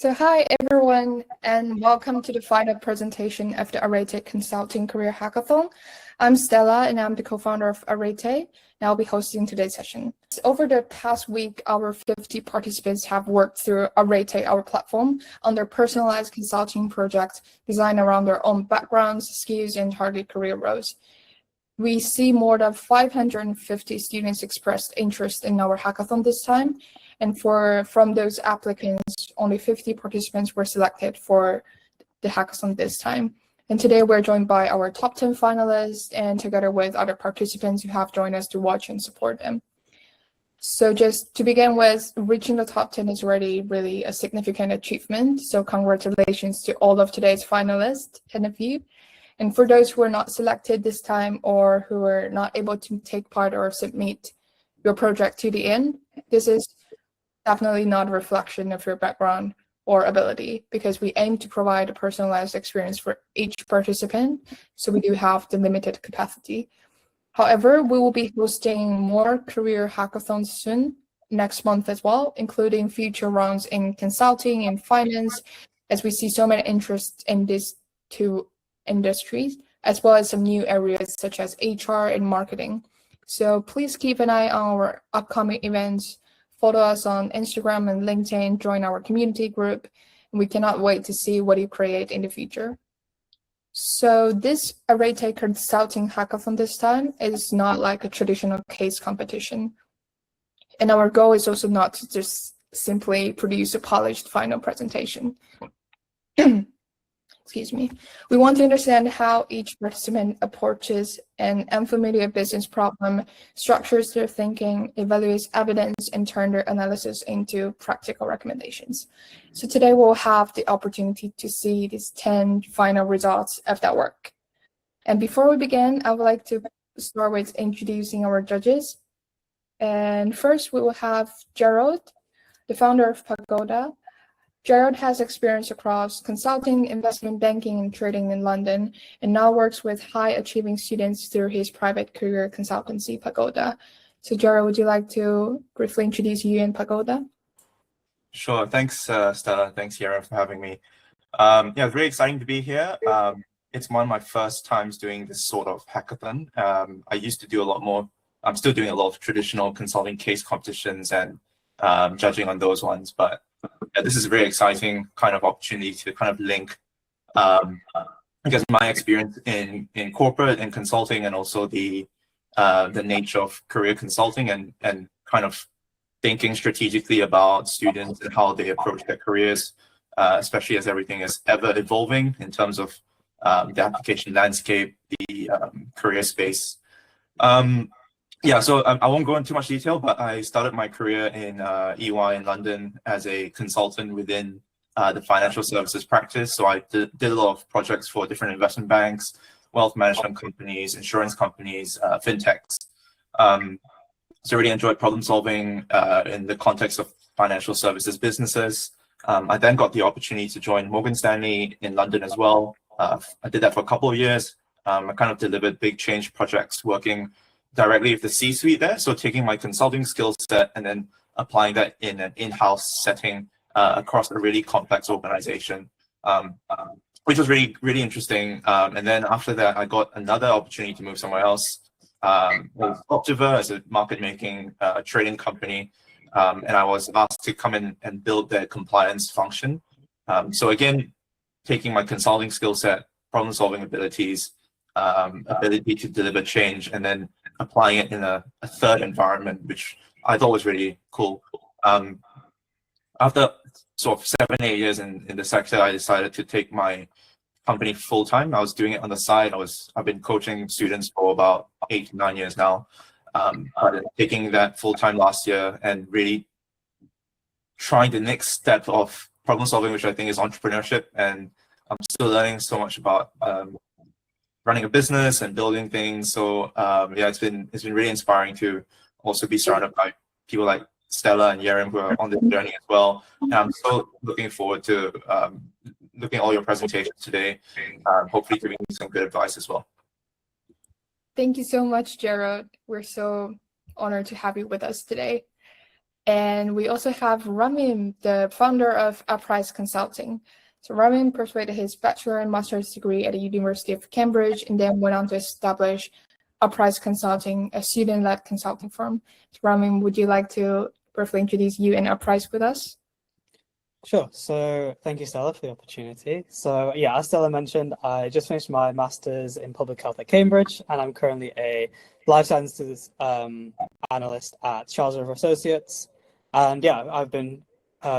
So hi everyone, and welcome to the final presentation of the Arete Consulting Career Hackathon. I'm Stella, and I'm the co-founder of Arete, and I'll be hosting today's session. Over the past week, our 50 participants have worked through Arete, our platform, on their personalized consulting projects designed around their own backgrounds, skills, and target career roles. We see more than 550 students expressed interest in our hackathon this time, and from those applicants, only 50 participants were selected for the hackathon this time. And today we're joined by our top 10 finalists and together with other participants who have joined us to watch and support them. So just to begin with, reaching the top 10 is already really a significant achievement. So congratulations to all of today's finalists, 10 of you. And for those who are not selected this time or who are not able to take part or submit your project to the end, this is definitely not a reflection of your background or ability, because we aim to provide a personalized experience for each participant, so we do have the limited capacity. However, we will be hosting more career hackathons soon, next month as well, including future rounds in consulting and finance, as we see so many interests in these two industries, as well as some new areas such as HR and marketing. So please keep an eye on our upcoming events. Follow us on Instagram and LinkedIn, join our community group, and we cannot wait to see what you create in the future. So this Arete Consulting Hackathon this time is not like a traditional case competition. And our goal is also not to just simply produce a polished final presentation. Excuse me. We want to understand how each participant approaches an unfamiliar business problem, structures their thinking, evaluates evidence, and turn their analysis into practical recommendations. So today we'll have the opportunity to see these 10 final results of that work. And before we begin, I would like to start with introducing our judges. And first we will have Gerald, the founder of Pagoda. Gerald has experience across consulting, investment banking, and trading in London, and now works with high-achieving students through his private career consultancy, Pagoda. So Gerald, would you like to briefly introduce you and Pagoda? Sure. Thanks, Stella. Thanks, Yara, for having me. Yeah, it's really exciting to be here. It's one of my first times doing this sort of hackathon. I used to do a lot more. I'm still doing a lot of traditional consulting case competitions and judging on those ones, but yeah, this is a very exciting kind of opportunity to kind of link, I guess, my experience in corporate and consulting, and also the nature of career consulting, and kind of thinking strategically about students and how they approach their careers, especially as everything is ever evolving in terms of the application landscape, the career space. Yeah, so I won't go into too much detail, but I started my career in EY in London as a consultant within the financial services practice. So I did a lot of projects for different investment banks, wealth management companies, insurance companies, fintechs. So really enjoyed problem solving in the context of financial services businesses. I then got the opportunity to join Morgan Stanley in London as well. I did that for a couple of years. I kind of delivered big change projects working directly with the C-suite there, so taking my consulting skill set and then applying that in an in-house setting across a really complex organization, which was really, really interesting. And then after that, I got another opportunity to move somewhere else with Optiva as a market-making trading company, and I was asked to come in and build their compliance function. So again, taking my consulting skill set, problem-solving abilities, ability to deliver change, and then applying it in a third environment, which I thought was really cool. After sort of 7-8 years in the sector, I decided to take my company full-time. I was doing it on the side. I've been coaching students for about 8 to 9 years now. But taking that full-time last year and really trying the next step of problem solving, which I think is entrepreneurship. And I'm still learning so much about running a business and building things. So yeah, it's been really inspiring to also be surrounded by people like Stella and Yerim who are on this journey as well. And I'm so looking forward to looking at all your presentations today, hopefully giving you some good advice as well. Thank you so much, Gerald. We're so honored to have you with us today. And we also have Ramim, the founder of Uprise Consulting. So Ramim pursued his bachelor and master's degree at the University of Cambridge and then went on to establish Uprise Consulting, a student-led consulting firm. So Ramim, would you like to briefly introduce you and Uprise with us? Sure. So thank you, Stella, for the opportunity. So yeah, as Stella mentioned, I just finished my master's in public health at Cambridge, and I'm currently a life sciences analyst at Charles River Associates. And yeah, I've been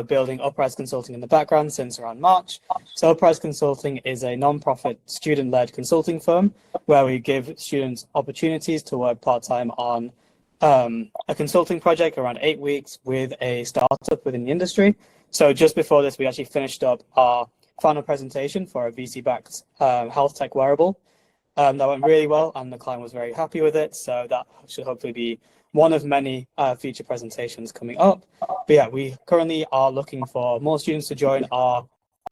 building Uprise Consulting in the background since around March. So Uprise Consulting is a non-profit student-led consulting firm where we give students opportunities to work part-time on a consulting project around 8 weeks with a startup within the industry. So just before this, we actually finished up our final presentation for a VC-backed health tech wearable. That went really well, and the client was very happy with it. So that should hopefully be one of many future presentations coming up. But yeah, we currently are looking for more students to join our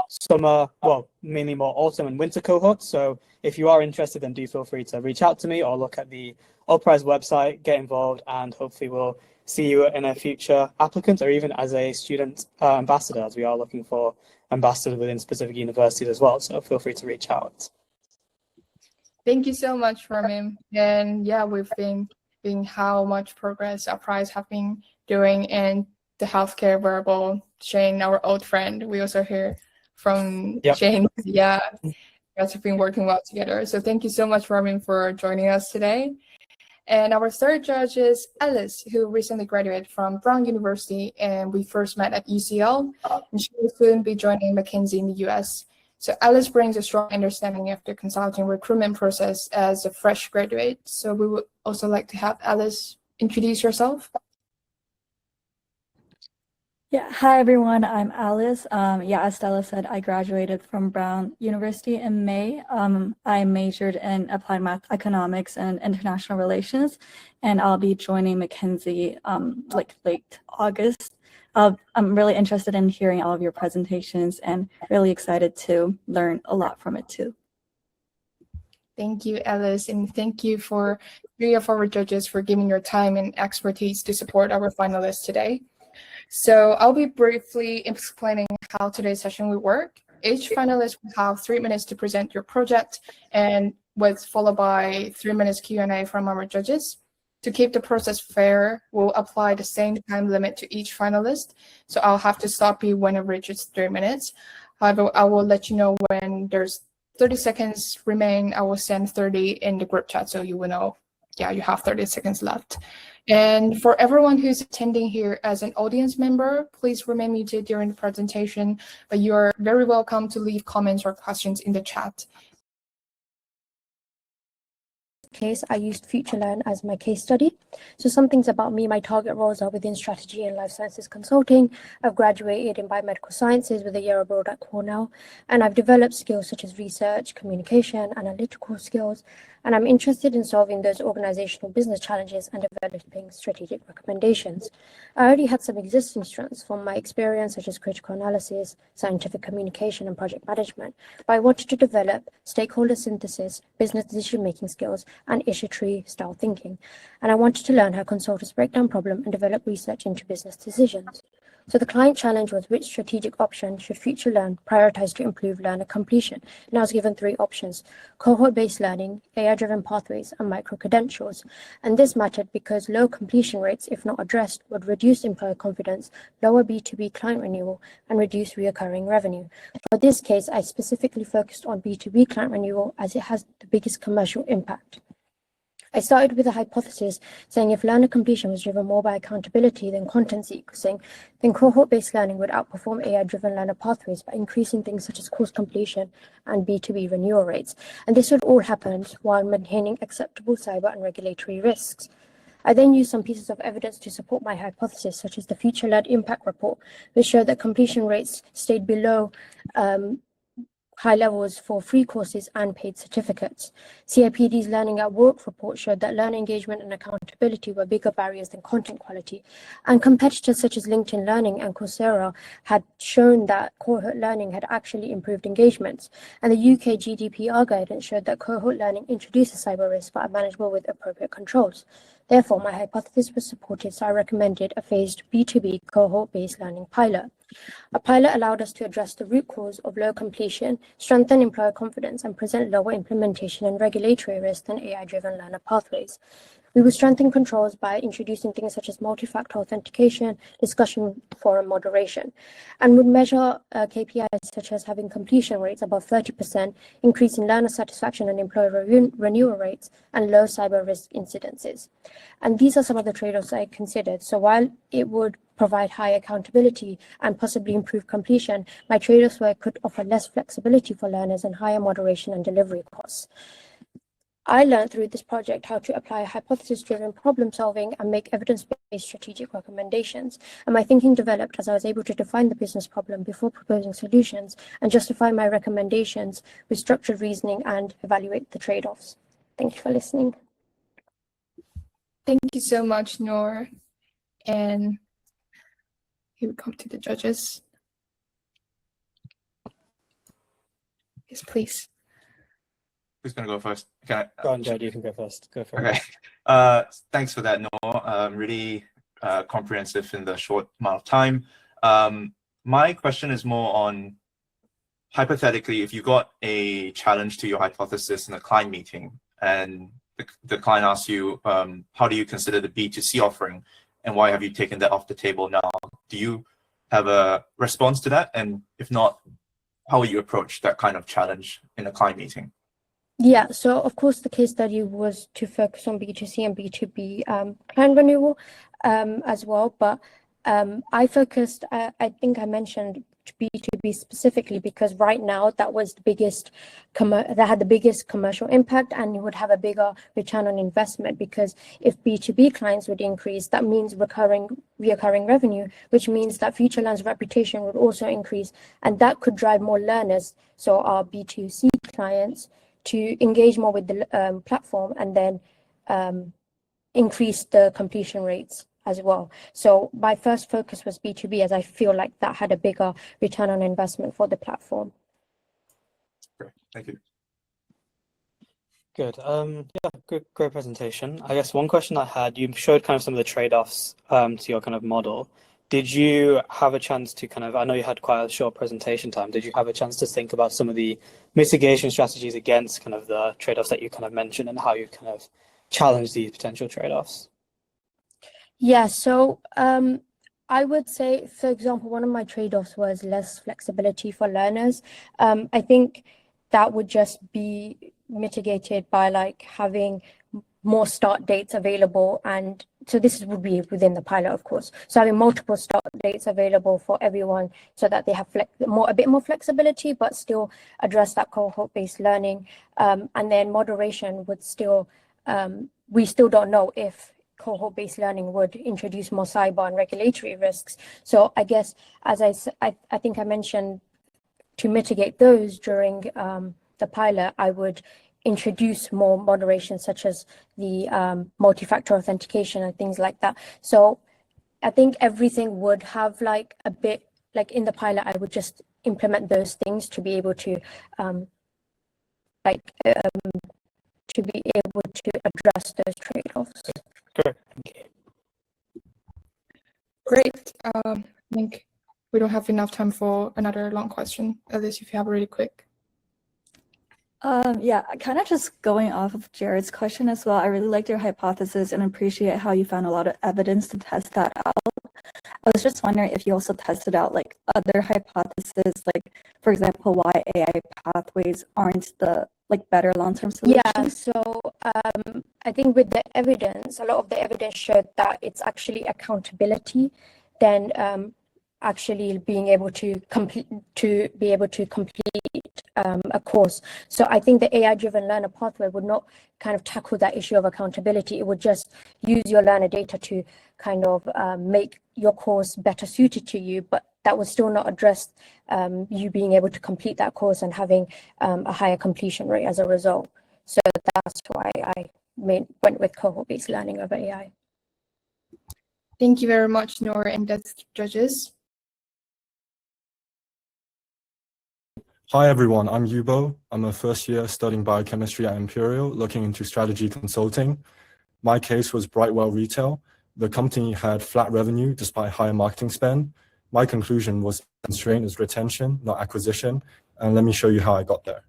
summer, well, mainly more autumn and winter cohorts. So if you are interested, then do feel free to reach out to me or look at the Uprise website, get involved, and hopefully we'll see you in a future applicant or even as a student ambassador, as we are looking for ambassadors within specific universities as well. So feel free to reach out. Thank you so much, Ramim. And yeah, we've been seeing how much progress Uprise have been doing in the healthcare wearable. Shane, our old friend, we also hear from Shane. Yeah, you guys have been working well together. So thank you so much, Ramim, for joining us today. And our third judge is Alice, who recently graduated from Brown University, and we first met at UCL, and she will soon be joining McKinsey in the US. So Alice brings a strong understanding of the consulting recruitment process as a fresh graduate. So we would also like to have Alice introduce yourself. Yeah, hi everyone, I'm Alice. As Stella said, I graduated from Brown University in May. I majored in applied math, economics, and international relations, and I'll be joining McKinsey like late August. I'm really interested in hearing all of your presentations and really excited to learn a lot from it too. Thank you, Alice, and thank you for 3 of our judges for giving your time and expertise to support our finalists today. So I'll be briefly explaining how today's session will work. Each finalist will have 3 minutes to present your project, and followed by 3 minutes Q&A from our judges. To keep the process fair, we'll apply the same time limit to each finalist. So I'll have to stop you when it reaches 3 minutes. However, I will let you know when there's 30 seconds remain. I will send 30 in the group chat so you will know, yeah, you have 30 seconds left. And for everyone who's attending here as an audience member, please remain muted during the presentation, but you're very welcome to leave comments or questions in the chat. Case, I used FutureLearn as my case study. So some things about me: my target roles are within strategy and life sciences consulting. I've graduated in biomedical sciences with a year abroad at Cornell, and I've developed skills such as research, communication, analytical skills, and I'm interested in solving those organizational business challenges and developing strategic recommendations. I already had some existing strengths from my experience, such as critical analysis, scientific communication, and project management, but I wanted to develop stakeholder synthesis, business decision-making skills, and issue tree style thinking. And I wanted to learn how consultants break down problem and develop research into business decisions. So the client challenge was, which strategic option should FutureLearn prioritize to improve learner completion? And I was given 3 options: cohort-based learning, AI-driven pathways, and micro-credentials. And this mattered because low completion rates, if not addressed, would reduce employer confidence, lower B2B client renewal, and reduce reoccurring revenue. For this case, I specifically focused on B2B client renewal as it has the biggest commercial impact. I started with a hypothesis saying if learner completion was driven more by accountability than content sequencing, then cohort-based learning would outperform AI-driven learner pathways by increasing things such as course completion and B2B renewal rates. And this would all happen while maintaining acceptable cyber and regulatory risks. I then used some pieces of evidence to support my hypothesis, such as the FutureLearn Impact Report, which showed that completion rates stayed below high levels for free courses and paid certificates. CIPD's Learning at Work report showed that learner engagement and accountability were bigger barriers than content quality. And competitors such as LinkedIn Learning and Coursera had shown that cohort learning had actually improved engagements. And the UK GDPR guidance showed that cohort learning introduces cyber risk but are manageable with appropriate controls. Therefore, my hypothesis was supported, so I recommended a phased B2B cohort-based learning pilot. A pilot allowed us to address the root cause of low completion, strengthen employer confidence, and present lower implementation and regulatory risk than AI-driven learner pathways. We will strengthen controls by introducing things such as multi-factor authentication, discussion forum moderation, and would measure KPIs such as having completion rates above 30%, increase in learner satisfaction and employer renewal rates, and low cyber risk incidences. And these are some of the trade-offs I considered. So while it would provide high accountability and possibly improve completion, my trade-offs were it could offer less flexibility for learners and higher moderation and delivery costs. I learned through this project how to apply hypothesis-driven problem solving and make evidence-based strategic recommendations. And my thinking developed as I was able to define the business problem before proposing solutions and justify my recommendations with structured reasoning and evaluate the trade-offs. Thank you for listening. Thank you so much, Noor. And here we come to the judges. Yes, please. Who's going to go first? Can I, Go on, Jed, you can go first. Go for it. Okay. Thanks for that, Noor. Really comprehensive in the short amount of time. My question is more on, hypothetically, if you got a challenge to your hypothesis in a client meeting and the client asks you, how do you consider the B2C offering and why have you taken that off the table now? Do you have a response to that? And if not, how will you approach that kind of challenge in a client meeting? Yeah, so of course the case study was to focus on B2C and B2B client renewal as well, but I focused, I think I mentioned B2B specifically because right now that was the biggest, that had the biggest commercial impact and it would have a bigger return on investment because if B2B clients would increase, that means reoccurring revenue, which means that future learners' reputation would also increase and that could drive more learners, so our B2C clients, to engage more with the platform and then increase the completion rates as well. So my first focus was B2B as I feel like that had a bigger return on investment for the platform. Great, thank you. Good. Yeah, great presentation. I guess one question I had, you showed kind of some of the trade-offs to your kind of model. Did you have a chance to kind of, I know you had quite a short presentation time, did you have a chance to think about some of the mitigation strategies against kind of the trade-offs that you kind of mentioned and how you kind of challenge these potential trade-offs? Yeah, so I would say, for example, one of my trade-offs was less flexibility for learners. I think that would just be mitigated by like having more start dates available, and so this would be within the pilot, of course. So having multiple start dates available for everyone so that they have a bit more flexibility, but still address that cohort-based learning. And then moderation would still, we still don't know if cohort-based learning would introduce more cyber and regulatory risks. So I guess, as I think I mentioned, to mitigate those during the pilot, I would introduce more moderation, such as the multi-factor authentication and things like that. So I think everything would have like a bit, like in the pilot, I would just implement those things to be able to address those trade-offs. Great. I think we don't have enough time for another long question, at least if you have a really quick. Yeah, kind of just going off of Jared's question as well. I really liked your hypothesis and appreciate how you found a lot of evidence to test that out. I was just wondering if you also tested out like other hypotheses, like for example, why AI pathways aren't the like better long-term solution. Yeah, so I think with the evidence, a lot of the evidence showed that it's actually accountability, then actually being able to complete a course. So I think the AI-driven learner pathway would not kind of tackle that issue of accountability. It would just use your learner data to kind of make your course better suited to you, but that would still not address you being able to complete that course and having a higher completion rate as a result. So that's why I went with cohort-based learning over AI. Thank you very much, Noor and the judges. Hi everyone, I'm Yubo. I'm a first year studying biochemistry at Imperial, looking into strategy consulting. My case was Brightwell Retail. The company had flat revenue despite higher marketing spend. My conclusion was the constraint is retention, not acquisition. And let me show you how I got there.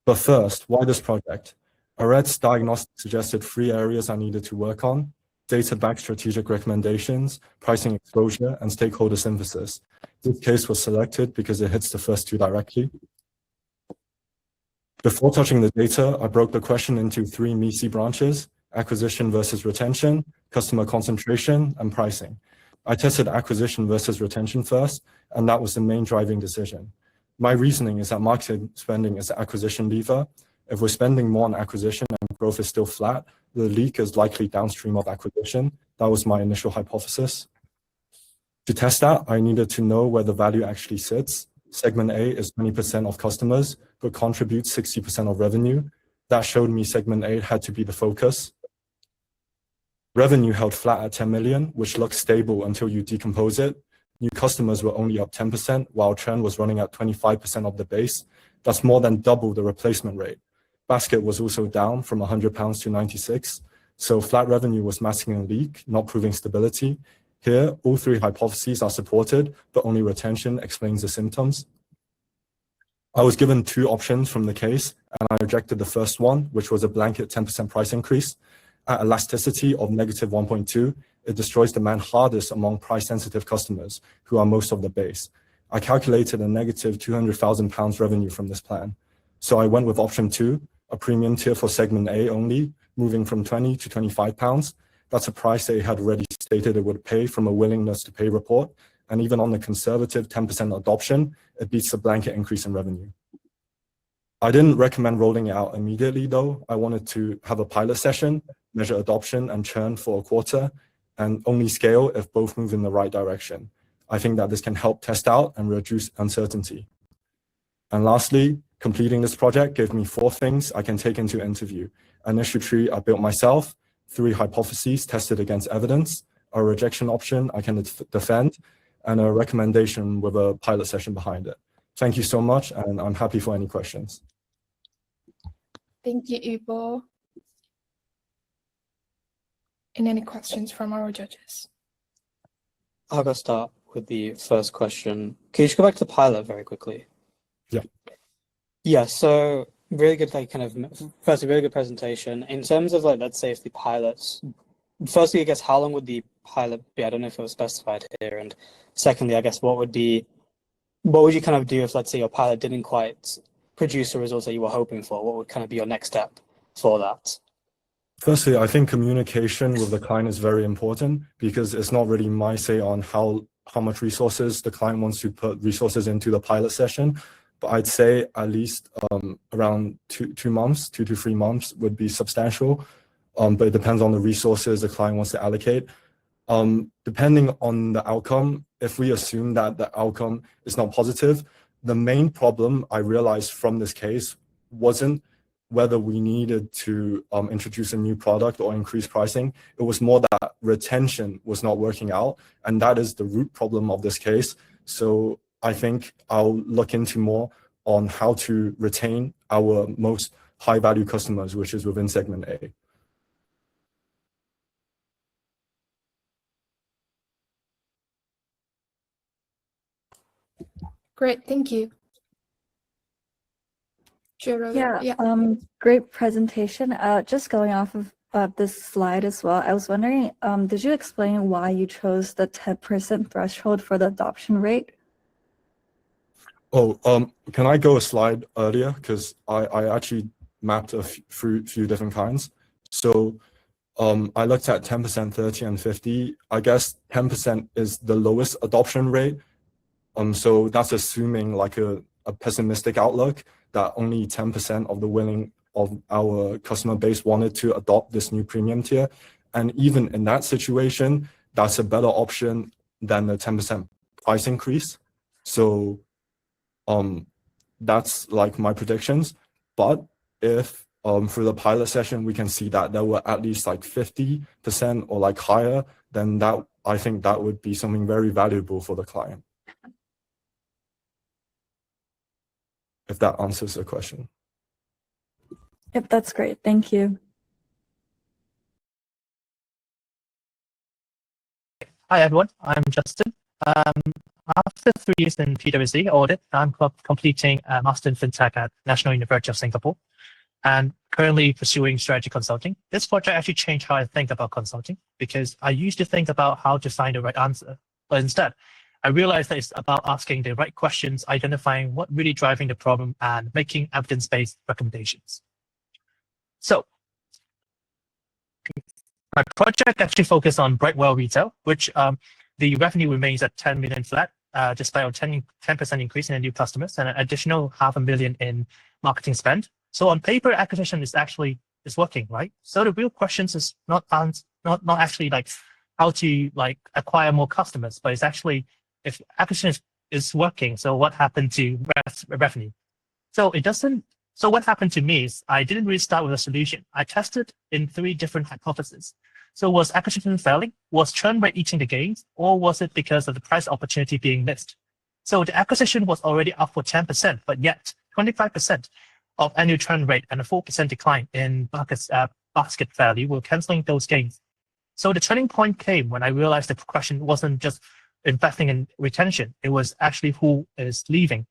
But first, why this project? Arete's diagnostic suggested 3 areas I needed to work on: data-backed strategic recommendations, pricing exposure, and stakeholder synthesis. This case was selected because it hits the first 2 directly. Before touching the data, I broke the question into 3 MECE branches: acquisition versus retention, customer concentration, and pricing. I tested acquisition versus retention first, and that was the main driving decision. My reasoning is that marketing spending is the acquisition lever. If we're spending more on acquisition and growth is still flat, the leak is likely downstream of acquisition. That was my initial hypothesis. To test that, I needed to know where the value actually sits. Segment A is 20% of customers, but contributes 60% of revenue. That showed me segment A had to be the focus. Revenue held flat at 10 million, which looks stable until you decompose it. New customers were only up 10%, while churn was running at 25% of the base. That's more than double the replacement rate. Basket was also down from £100 to 96. So flat revenue was masking a leak, not proving stability. Here, all 3 hypotheses are supported, but only retention explains the symptoms. I was given 2 options from the case, and I rejected the first one, which was a blanket 10% price increase. At elasticity of negative 1.2, it destroys demand hardest among price-sensitive customers, who are most of the base. I calculated a negative £200,000 revenue from this plan. So I went with option 2, a premium tier for segment A only, moving from £20 to £25. That's a price they had already stated it would pay from a willingness to pay report. And even on the conservative 10% adoption, it beats the blanket increase in revenue. I didn't recommend rolling it out immediately though. I wanted to have a pilot session, measure adoption and churn for a quarter, and only scale if both move in the right direction. I think that this can help test out and reduce uncertainty. And lastly, completing this project gave me 4 things I can take into interview: an issue tree I built myself, 3 hypotheses tested against evidence, a rejection option I can defend, and a recommendation with a pilot session behind it. Thank you so much, and I'm happy for any questions. Thank you, Yubo. And any questions from our judges? I'll go start with the first question. Can you just go back to the pilot very quickly? Yeah. Yeah, so really good, firstly, really good presentation. In terms of let's say if the pilots, firstly, I guess, how long would the pilot be? I don't know if it was specified here. And secondly, I guess, what would you kind of do if, let's say, your pilot didn't quite produce the results that you were hoping for? What would kind of be your next step for that? Firstly, I think communication with the client is very important, because it's not really my say on how much resources the client wants to put resources into the pilot session. But I'd say at least around 2 months, 2 to 3 months would be substantial. But it depends on the resources the client wants to allocate. Depending on the outcome, if we assume that the outcome is not positive, the main problem I realized from this case wasn't whether we needed to introduce a new product or increase pricing. It was more that retention was not working out, and that is the root problem of this case. So I think I'll look into more on how to retain our most high-value customers, which is within segment A. Great, thank you. Yeah, great presentation. Just going off of this slide as well, I was wondering, did you explain why you chose the 10% threshold for the adoption rate? Oh, can I go a slide earlier? Because I actually mapped a few different kinds. So I looked at 10%, 30, and 50. I guess 10% is the lowest adoption rate. So that's assuming like a pessimistic outlook, that only 10% of our customer base wanted to adopt this new premium tier. And even in that situation, that's a better option than the 10% price increase. So that's like my predictions. But if through the pilot session, we can see that there were at least like 50% or like higher, then that, I think that would be something very valuable for the client. If that answers the question. Yep, that's great. Thank you. Hi everyone, I'm Justin. After 3 years in PwC audit, I'm completing a Master in FinTech at National University of Singapore and currently pursuing strategy consulting. This project actually changed how I think about consulting because I used to think about how to find the right answer, but instead I realized that it's about asking the right questions, identifying what really driving the problem and making evidence-based recommendations. So my project actually focused on Brightwell retail, which the revenue remains at 10 million flat, despite a 10% increase in new customers and an additional $500,000 in marketing spend. So on paper, acquisition is working, right? So the real questions is not actually like how to like acquire more customers, but it's actually if acquisition is working, so what happened to revenue? So it doesn't. So what happened to me is I didn't really start with a solution. I tested in 3 different hypotheses. So was acquisition failing? Was churn rate eating the gains? Or was it because of the price opportunity being missed? So the acquisition was already up for 10%, but yet 25% of annual churn rate and a 4% decline in basket value were canceling those gains. So the turning point came when I realized the question wasn't just investing in retention. It was actually who is leaving.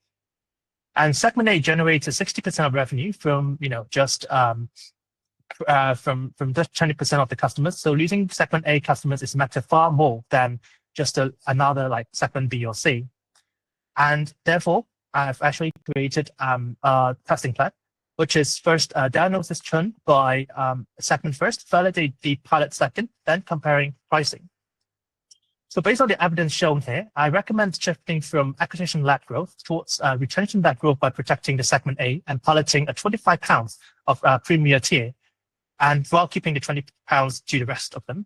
And segment A generates 60% of revenue from, just from just 20% of the customers. So losing segment A customers is matter far more than just another like segment B or C. And therefore, I've actually created a testing plan, which is first diagnosis churn by segment first, validate the pilot second, then comparing pricing. So based on the evidence shown here, I recommend shifting from acquisition-led growth towards retention-led growth by protecting the segment A and piloting a £25 of premier tier, and while keeping the £20 to the rest of them.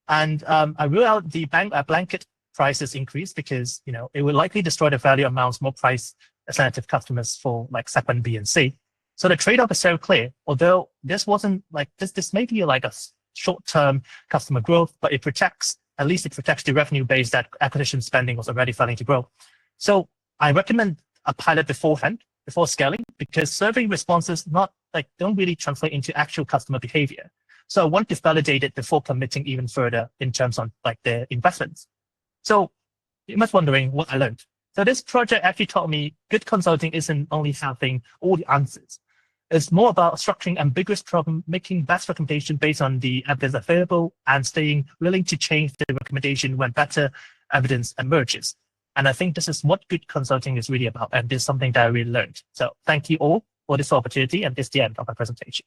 And I rule out the blanket prices increase because it will likely destroy the value amounts more price-sensitive customers for like segment B and C. So the trade-off is very clear. Although this wasn't like this may be like a short-term customer growth, but at least it protects the revenue base that acquisition spending was already failing to grow. So I recommend a pilot beforehand, before scaling, because survey responses don't really translate into actual customer behavior. So I want to validate it before committing even further in terms of like the investments. So you must be wondering what I learned. So this project actually taught me good consulting isn't only having all the answers. It's more about structuring ambiguous problem, making best recommendation based on the evidence available, and staying willing to change the recommendation when better evidence emerges. And I think this is what good consulting is really about, and this is something that I really learned. So thank you all for this opportunity, and this is the end of my presentation.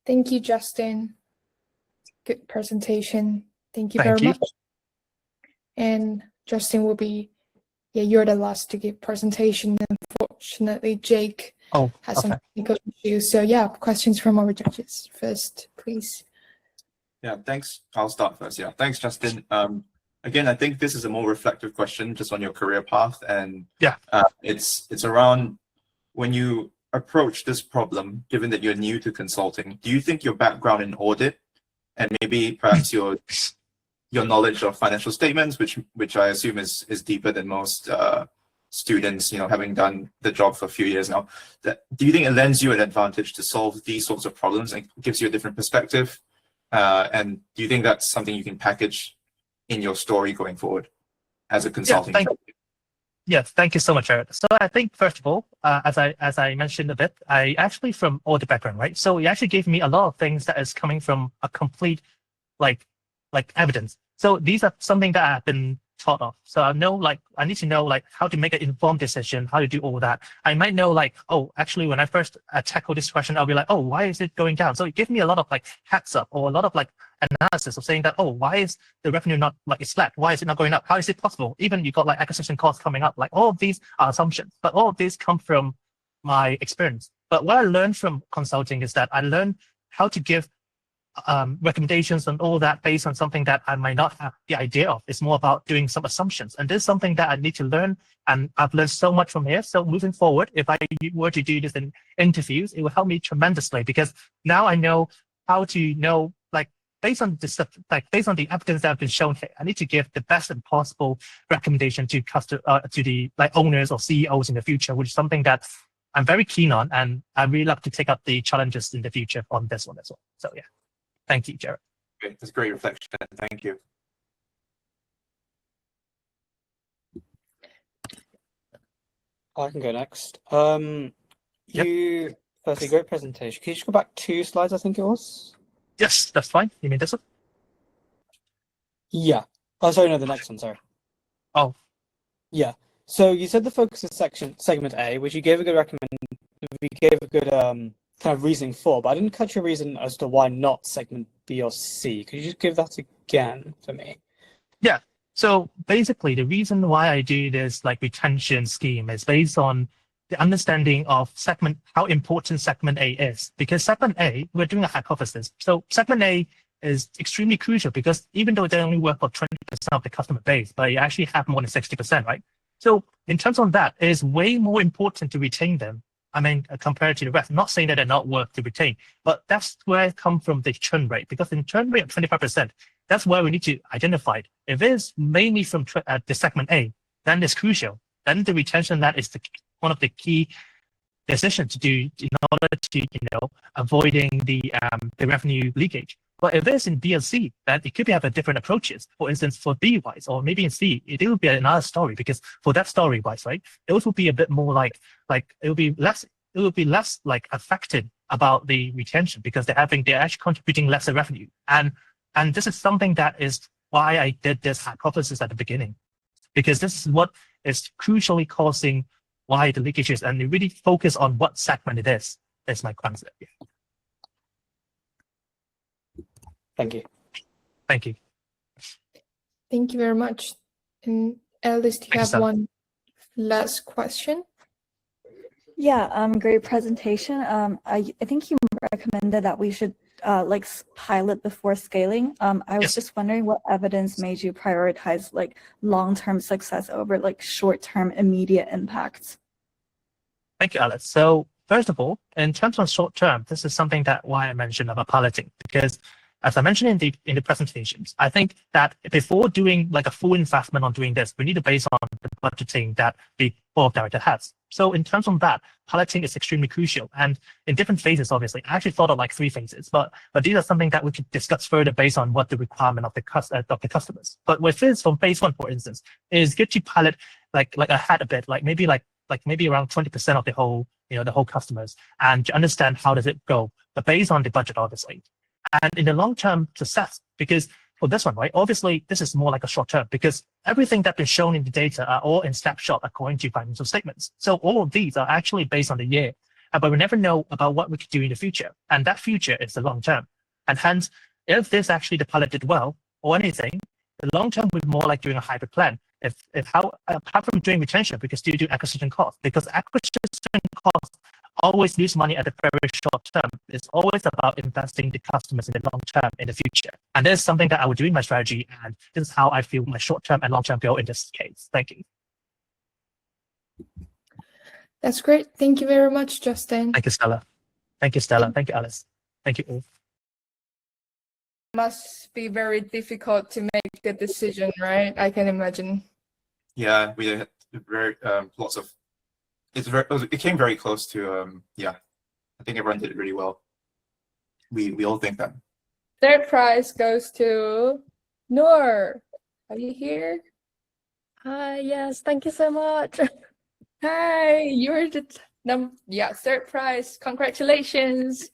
Thank you, Justin. Good presentation. Thank you very much. And Justin will be, you're the last to give presentation. Unfortunately, Jake has some technical issues. So questions from our judges first, please. Yeah, thanks. I'll start first. Yeah, thanks, Justin. Again, I think this is a more reflective question just on your career path. And it's around when you approach this problem, given that you're new to consulting, do you think your background in audit and maybe perhaps your knowledge of financial statements, which I assume is deeper than most students, having done the job for a few years now, do you think it lends you an advantage to solve these sorts of problems and gives you a different perspective? And do you think that's something you can package in your story going forward as a consulting? Yes, thank you so much, Arete. So I think first of all, as I mentioned a bit, I actually from audit background, right? So it actually gave me a lot of things that is coming from a complete like evidence. So these are something that I've been taught of. So I need to know how to make an informed decision, how to do all that. I might know actually when I first tackle this question, I'll be like, why is it going down? So it gives me a lot of heads up or a lot of analysis of saying that, why is the revenue not it's flat? Why is it not going up? How is it possible? Even you got acquisition costs coming up, all of these are assumptions, but all of these come from my experience. But what I learned from consulting is that I learned how to give recommendations and all that based on something that I might not have the idea of. It's more about doing some assumptions. And this is something that I need to learn. And I've learned so much from here. So moving forward, if I were to do this in interviews, it will help me tremendously because now I know how to know, based on this, based on the evidence that have been shown here, I need to give the best and possible recommendation to the owners or CEOs in the future, which is something that I'm very keen on. And I really love to take up the challenges in the future on this one as well. So yeah. Thank you, Jared. Great. That's a great reflection. Thank you. I can go next. Yep. Firstly, great presentation. Can you just go back 2 slides, I think it was? Yes, that's fine. You mean this one? Yeah. Oh, sorry, no, the next one, sorry. Oh. Yeah. So you said the focus is segment A, which you gave a good kind of reasoning for, but I didn't catch your reason as to why not segment B or C. Could you just give that again for me? Yeah. So basically, the reason why I do this like retention scheme is based on the understanding of how important segment A is. Because segment A, we're doing a hypothesis. So segment A is extremely crucial because even though they only work for 20% of the customer base, but you actually have more than 60%, right? So in terms of that, it is way more important to retain them. I mean, compared to the rest, I'm not saying that they're not worth to retain, but that's where it comes from the churn rate. Because in churn rate of 25%, that's where we need to identify it. If it's mainly from the segment A, then it's crucial. Then the retention, that is one of the key decisions to do in order to, avoiding the revenue leakage. But if it's in B and C, then it could have a different approaches. For instance, for B wise, or maybe in C, it will be another story because for that story wise, right, it will be a bit more like it will be less like affected about the retention because they're actually contributing lesser revenue. And this is something that is why I did this hypothesis at the beginning, because this is what is crucially causing why the leakage is, and you really focus on what segment it is. That's my concept. Yeah. Thank you. Thank you. Thank you very much. And Alice, do you have one last question? Yeah, great presentation. I think you recommended that we should like pilot before scaling. I was just wondering what evidence made you prioritize like long-term success over like short-term immediate impacts? Thank you, Alice. So first of all, in terms of short-term, this is something that why I mentioned about piloting, because as I mentioned in the presentations, I think that before doing like a full investment on doing this, we need to base on the budgeting that the board of directors has. So in terms of that, piloting is extremely crucial. And in different phases, obviously, I actually thought of like 3 phases, but these are something that we could discuss further based on what the requirement of the customers. But with this from phase 1, for instance, it is good to pilot like ahead a bit, like maybe around 20% of the whole, the whole customers, and to understand how does it go, but based on the budget, obviously. And in the long-term success, because for this one, right, obviously this is more like a short-term because everything that's been shown in the data are all in snapshot according to financial statements. So all of these are actually based on the year, but we never know about what we could do in the future. And that future is the long-term. And hence, if this actually the pilot did well or anything, the long-term would be more like doing a hybrid plan. Apart from doing retention, we can still do acquisition costs, because acquisition costs always lose money at the very short term. It's always about investing the customers in the long term in the future. And this is something that I would do in my strategy. And this is how I feel my short term and long term go in this case. Thank you. That's great. Thank you very much, Justin. Thank you, Stella. Thank you, Stella. Thank you, Alice. Thank you all. Must be very difficult to make the decision, right? I can imagine. Yeah, we had very lots of. It came very close to yeah. I think everyone did it really well. We all think that. Third prize goes to Noor. Are you here? Hi, yes, thank you so much. Hi, you're the third prize. Congratulations.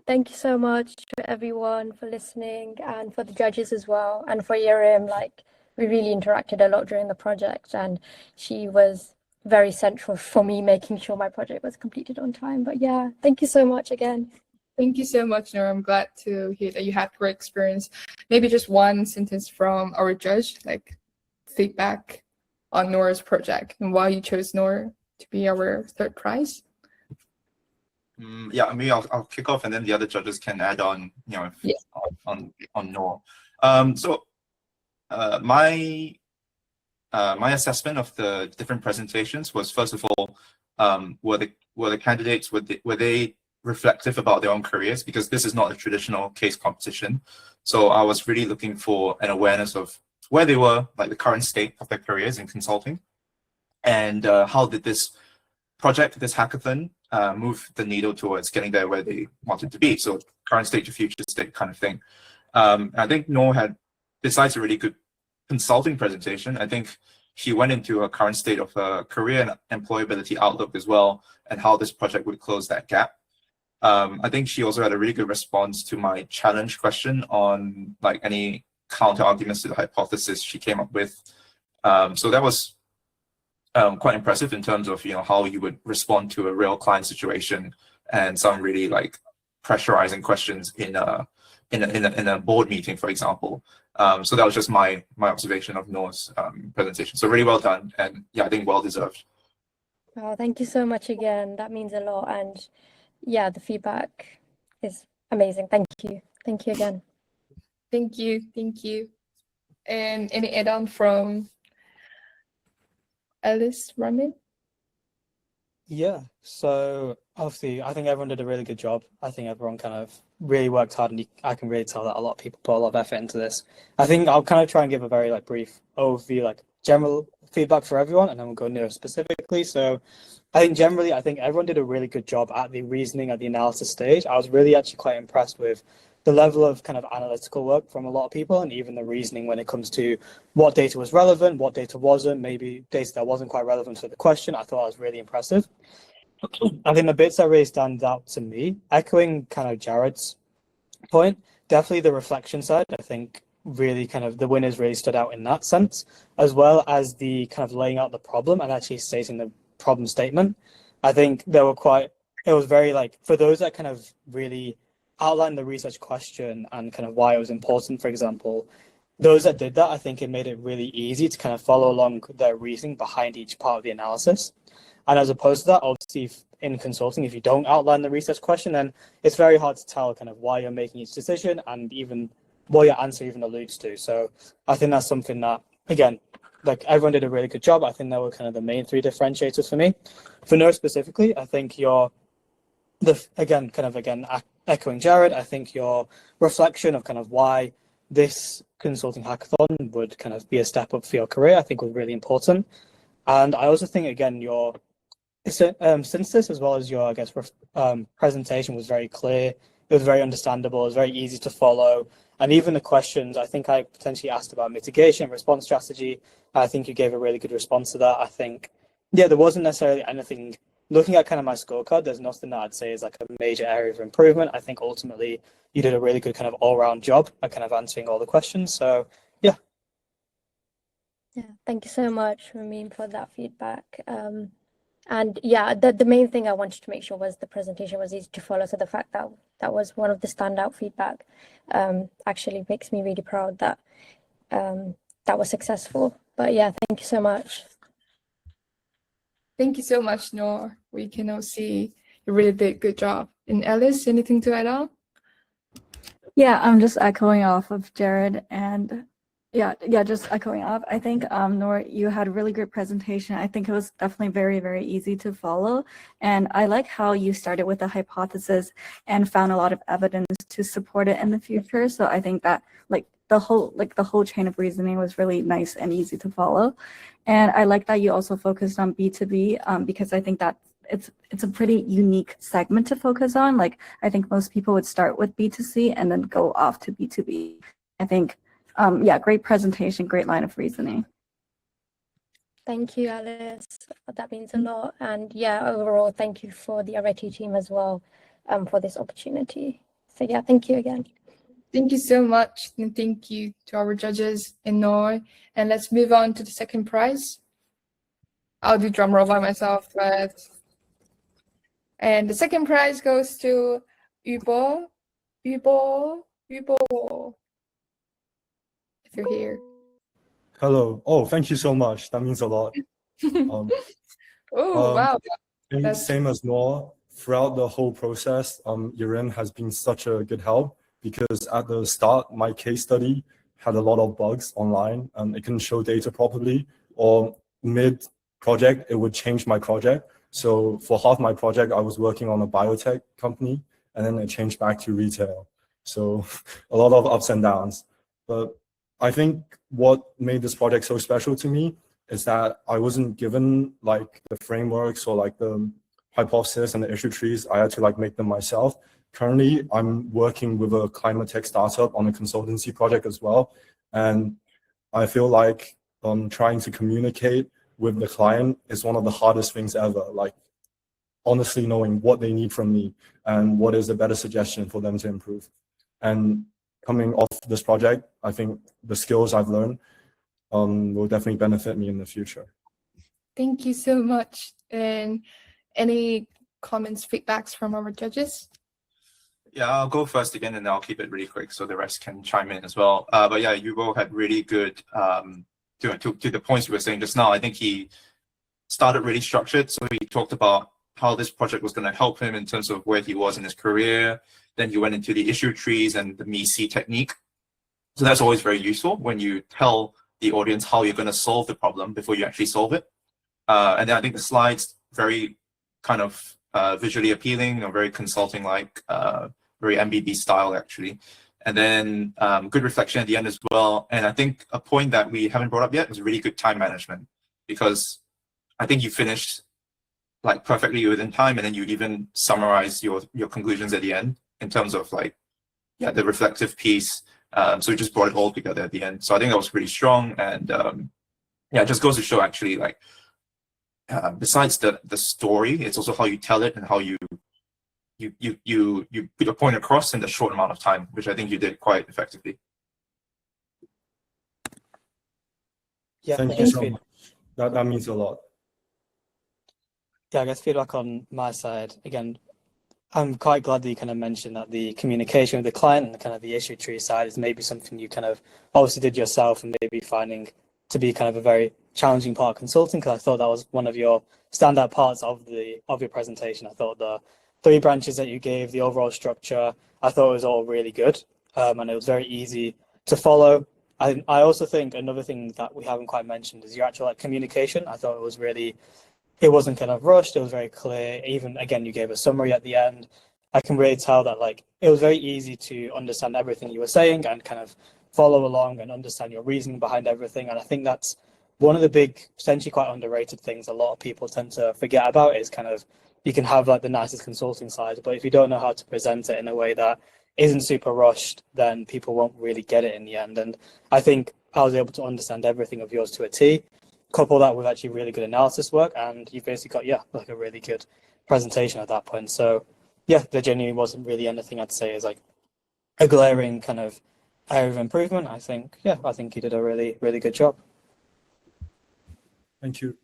Thank you so much to everyone for listening and for the judges as well, and for Yerim. Like, we really interacted a lot during the project, and she was very central for me making sure my project was completed on time. But yeah, thank you so much again. Thank you so much, Noor. I'm glad to hear that you had great experience. Maybe just one sentence from our judge, like feedback on Noor's project and why you chose Noor to be our third prize. Yeah, maybe I'll kick off, and then the other judges can add on, on Noor. So my assessment of the different presentations was, first of all, were the candidates, were they reflective about their own careers? Because this is not a traditional case competition. So I was really looking for an awareness of where they were, like the current state of their careers in consulting, and how did this project, this hackathon, move the needle towards getting there where they wanted to be. So current state to future state kind of thing. I think Noor had, besides a really good consulting presentation, I think she went into a current state of her career and employability outlook as well, and how this project would close that gap. I think she also had a really good response to my challenge question on like any counter arguments to the hypothesis she came up with. So that was quite impressive in terms of, you know, how you would respond to a real client situation and some really like pressurizing questions in a board meeting, for example. So that was just my observation of Noor's presentation. So really well done, and yeah, I think well deserved. Oh, thank you so much again. That means a lot. And yeah, the feedback is amazing. Thank you. Thank you again. Thank you. Thank you. And any add-on from Alice Ramin? Yeah, so obviously, I think everyone did a really good job. I think everyone kind of really worked hard, and I can really tell that a lot of people put a lot of effort into this. I think I'll kind of try and give a very like brief overview, like general feedback for everyone, and then we'll go near specifically. So I think generally, I think everyone did a really good job at the reasoning, at the analysis stage. I was really actually quite impressed with the level of kind of analytical work from a lot of people, and even the reasoning when it comes to what data was relevant, what data wasn't, maybe data that wasn't quite relevant to the question. I thought that was really impressive. I think the bits that really stand out to me, echoing kind of Jared's point, definitely the reflection side, I think really kind of the winners really stood out in that sense, as well as the kind of laying out the problem and actually stating the problem statement. I think they were quite, it was very like, for those that kind of really outline the research question and kind of why it was important, for example, those that did that, I think it made it really easy to kind of follow along their reasoning behind each part of the analysis. And as opposed to that, obviously in consulting, if you don't outline the research question, then it's very hard to tell kind of why you're making each decision and even what your answer even alludes to. So I think that's something that, again, like everyone did a really good job. I think that were kind of the main three differentiators for me. For Noor specifically, I think echoing Jared, I think your reflection of kind of why this consulting hackathon would kind of be a step up for your career, I think was really important. And I also think, again, your synthesis as well as your, I guess, presentation was very clear. It was very understandable. It was very easy to follow. And even the questions, I think I potentially asked about mitigation, response strategy. I think you gave a really good response to that. I think, yeah, there wasn't necessarily anything, looking at kind of my scorecard, there's nothing that I'd say is like a major area of improvement. I think ultimately you did a really good kind of all-round job at kind of answering all the questions. So, yeah. Yeah, thank you so much, Ramin, for that feedback. And yeah, the main thing I wanted to make sure was the presentation was easy to follow. So the fact that that was one of the standout feedback actually makes me really proud that that was successful. But yeah, thank you so much. Thank you so much, Noor. We can all see you really did a good job. And Alice, anything to add on? Yeah, I'm just echoing off of Jared, and yeah, just echoing off. I think Noor, you had a really great presentation. I think it was definitely very, very easy to follow. And I like how you started with a hypothesis and found a lot of evidence to support it in the future. So I think that the whole chain of reasoning was really nice and easy to follow. And I like that you also focused on B2B because I think that it's a pretty unique segment to focus on. Like I think most people would start with B2C and then go off to B2B. I think yeah, great presentation, great line of reasoning. Thank you, Alice. That means a lot. And yeah, overall, thank you for the Arete team as well for this opportunity. So yeah, thank you again. Thank you so much. And thank you to our judges and Noor. And let's move on to the second prize. I'll do drum roll by myself, but and the second prize goes to Yubo. If you're here. Hello. Oh, thank you so much. That means a lot. Wow. Same as Noor, throughout the whole process, Yurin has been such a good help because at the start, my case study had a lot of bugs online and it couldn't show data properly, or mid-project, it would change my project. So for half my project, I was working on a biotech company and then it changed back to retail. So a lot of ups and downs. But I think what made this project so special to me is that I wasn't given like the frameworks or like the hypothesis and the issue trees. I had to like make them myself. currently I'm working with a climate tech startup on a consultancy project as well. And I feel like trying to communicate with the client is one of the hardest things ever. Like honestly knowing what they need from me and what is a better suggestion for them to improve. And coming off this project, I think the skills I've learned will definitely benefit me in the future. Thank you so much. And any comments, feedbacks from our judges? Yeah, I'll go first again, and I'll keep it really quick so the rest can chime in as well. But yeah, Yubo had really good, to the points you were saying just now. I think he started really structured. So he talked about how this project was going to help him in terms of where he was in his career. Then he went into the issue trees and the MEC technique. So that's always very useful when you tell the audience how you're going to solve the problem before you actually solve it. And then I think the slides, very kind of visually appealing, or very consulting-like, very MBB style actually. And then good reflection at the end as well. And I think a point that we haven't brought up yet was really good time management, because I think you finished like perfectly within time, and then you even summarize your conclusions at the end in terms of like, yeah, the reflective piece. So we just brought it all together at the end. So I think that was pretty strong. And yeah, it just goes to show actually, like, besides the story, it's also how you tell it and how you put your point across in the short amount of time, which I think you did quite effectively. Yeah, Thank you so much. That means a lot. Yeah, I guess feedback on my side, again, I'm quite glad that you kind of mentioned that the communication with the client and kind of the issue tree side is maybe something you kind of obviously did yourself and maybe finding to be kind of a very challenging part of consulting, because I thought that was one of your standout parts of your presentation. I thought the 3 branches that you gave, the overall structure, I thought it was all really good, and it was very easy to follow. I also think another thing that we haven't quite mentioned is your actual like communication. I thought it wasn't kind of rushed. It was very clear. Even again, you gave a summary at the end. I can really tell that like it was very easy to understand everything you were saying and kind of follow along and understand your reasoning behind everything. And I think that's one of the big, potentially quite underrated things a lot of people tend to forget about, is kind of, you can have like the nicest consulting side, but if you don't know how to present it in a way that isn't super rushed, then people won't really get it in the end. And I think I was able to understand everything of yours to a T, couple that with actually really good analysis work, and you've basically got, yeah, like a really good presentation at that point. So yeah, there genuinely wasn't really anything I'd say is like a glaring kind of area of improvement. I think you did a really, really good job. Thank you.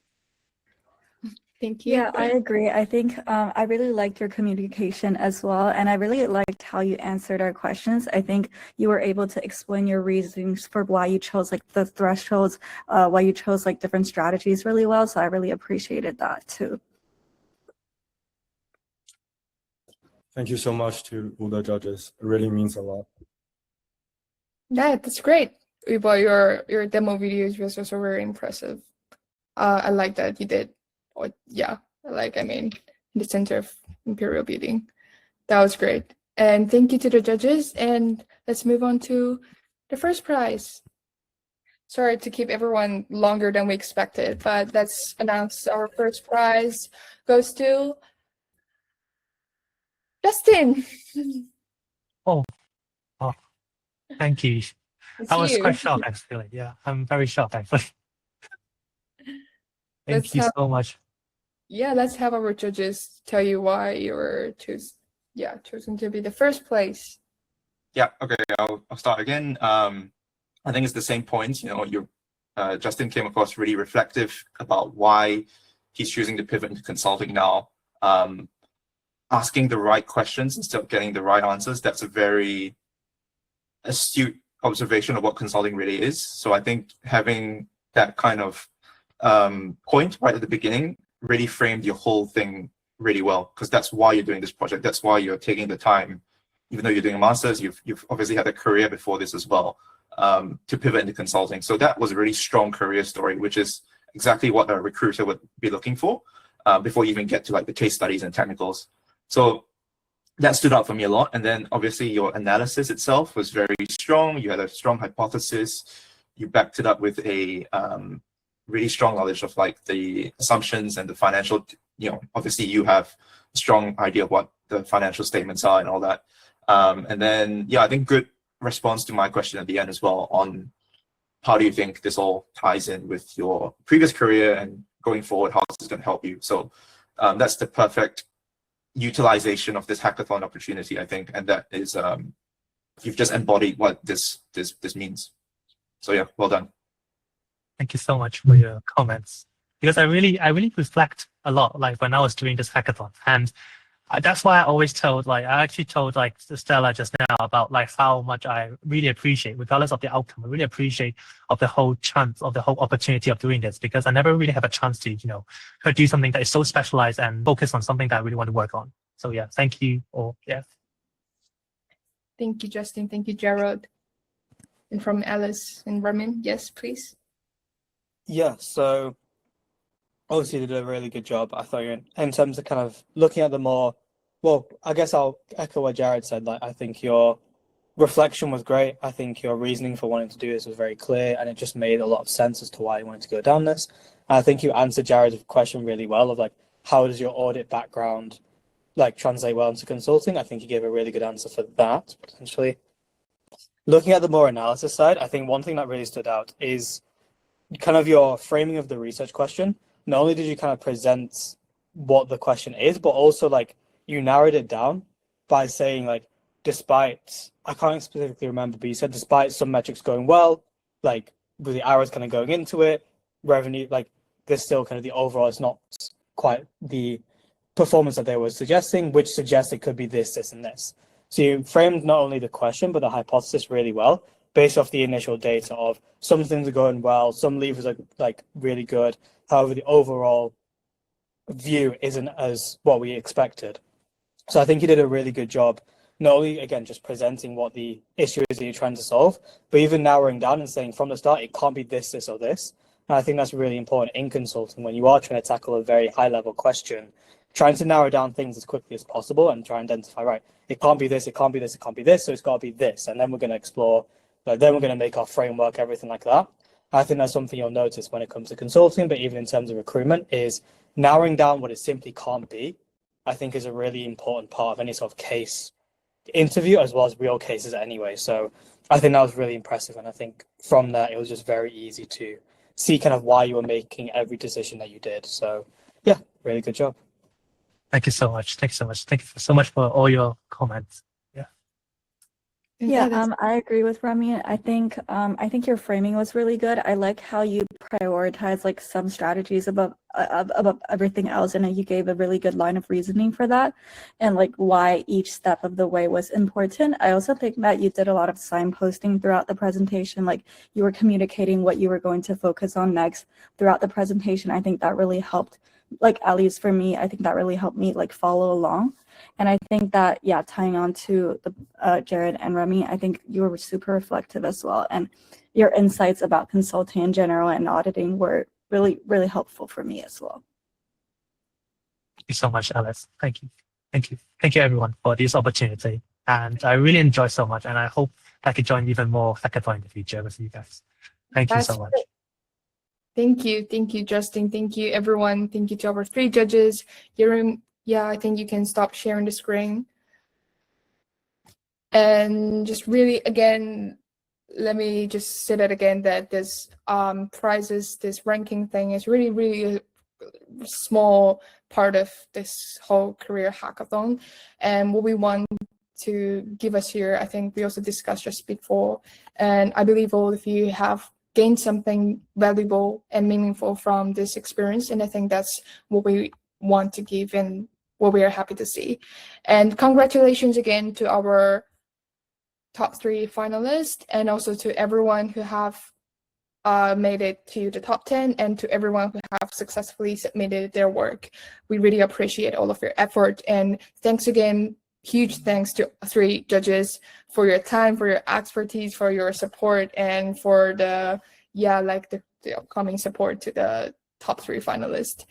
Thank you. Yeah, I agree. I think I really liked your communication as well. And I really liked how you answered our questions. I think you were able to explain your reasons for why you chose like the thresholds, why you chose like different strategies really well. So I really appreciated that too. Thank you so much to all the judges. It really means a lot. Yeah, that's great. Yubo, your demo videos was also very impressive. I like that you did. Yeah, I mean, the center of Imperial Building. That was great. And thank you to the judges. And let's move on to the first prize. Sorry to keep everyone longer than we expected, but let's announce our first prize goes to Justin. Oh, thank you. It's I was you. quite shocked, actually. Yeah, I'm very shocked, actually. Thank Let's you have- so much. Yeah, let's have our judges tell you why you were chosen to be the first place. Yeah, okay, I'll start again. I think it's the same points. You know, Justin came across really reflective about why he's choosing to pivot into consulting now. Asking the right questions instead of getting the right answers. That's a very astute observation of what consulting really is. So I think having that kind of point right at the beginning really framed your whole thing really well, because that's why you're doing this project. That's why you're taking the time, even though you're doing a master's, you've obviously had a career before this as well, to pivot into consulting. So that was a really strong career story, which is exactly what a recruiter would be looking for before you even get to like the case studies and technicals. So that stood out for me a lot. And then obviously your analysis itself was very strong. You had a strong hypothesis. You backed it up with a really strong knowledge of like the assumptions and the financial, you know, obviously you have a strong idea of what the financial statements are and all that. And then, yeah, I think good response to my question at the end as well on how do you think this all ties in with your previous career and going forward, how this is going to help you. So that's the perfect utilization of this hackathon opportunity, I think. And that is, you've just embodied what this means. So yeah, well done. Thank you so much for your comments. Because I really reflect a lot, like when I was doing this hackathon, and that's why I actually told Stella just now about like how much I really appreciate, regardless of the outcome, I really appreciate of the whole chance of the whole opportunity of doing this, because I never really have a chance to, do something that is so specialized and focus on something that I really want to work on. So yeah, thank you all. Yeah. Thank you, Justin. Thank you, Gerald. And from Alice and Ramin, yes, please. Yeah, so obviously you did a really good job, I thought, in terms of kind of looking at the more, well, I guess I'll echo what Jared said. Like, I think your reflection was great. I think your reasoning for wanting to do this was very clear, and it just made a lot of sense as to why you wanted to go down this. And I think you answered Jared's question really well of like, how does your audit background like translate well into consulting? I think you gave a really good answer for that, potentially. Looking at the more analysis side, I think one thing that really stood out is kind of your framing of the research question. Not only did you kind of present what the question is, but also like you narrowed it down by saying like, despite, I can't specifically remember, but you said despite some metrics going well, like with the arrows kind of going into it, revenue, like there's still kind of the overall, it's not quite the performance that they were suggesting, which suggests it could be this, this, and this. So you framed not only the question, but the hypothesis really well, based off the initial data of some things are going well, some levers are like really good. However, the overall view isn't as what we expected. So I think you did a really good job, not only, again, just presenting what the issue is that you're trying to solve, but even narrowing down and saying from the start, it can't be this, this, or this. And I think that's really important in consulting when you are trying to tackle a very high level question, trying to narrow down things as quickly as possible and try and identify, right, it can't be this, it can't be this, it can't be this, so it's got to be this. And then we're going to explore, then we're going to make our framework, everything like that. I think that's something you'll notice when it comes to consulting, but even in terms of recruitment, is narrowing down what it simply can't be, I think is a really important part of any sort of case interview, as well as real cases anyway. So I think that was really impressive. And I think from that, it was just very easy to see kind of why you were making every decision that you did. So yeah, really good job. Thank you so much. Thank you so much. Thank you so much for all your comments. Yeah, I agree with Rami. I think your framing was really good. I like how you prioritize like some strategies above everything else, and you gave a really good line of reasoning for that, and like why each step of the way was important. I also think that you did a lot of signposting throughout the presentation, like you were communicating what you were going to focus on next throughout the presentation. I think that really helped, like at least for me, I think that really helped me like follow along. And I think that, yeah, tying on to the Jared and Remy, I think you were super reflective as well. And your insights about consulting in general and auditing were really, really helpful for me as well. Thank you so much, Alice. Thank you. Thank you. Thank you, everyone, for this opportunity. And I really enjoyed so much. And I hope I could join even more hackathon in the future with you guys. Thank you so much. Thank you. Thank you, Justin. Thank you, everyone. Thank you to our 3 judges. Yeah, I think you can stop sharing the screen. And just really, again, let me just say that again, that this prizes, this ranking thing is really, really a small part of this whole career hackathon. And what we want to give us here, I think we also discussed just before. And I believe all of you have gained something valuable and meaningful from this experience. And I think that's what we want to give and what we are happy to see. And congratulations again to our top 3 finalists, and also to everyone who have made it to the top 10, and to everyone who have successfully submitted their work. We really appreciate all of your effort, and thanks again, huge thanks to 3 judges for your time, for your expertise, for your support, and for the upcoming support to the top 3 finalists.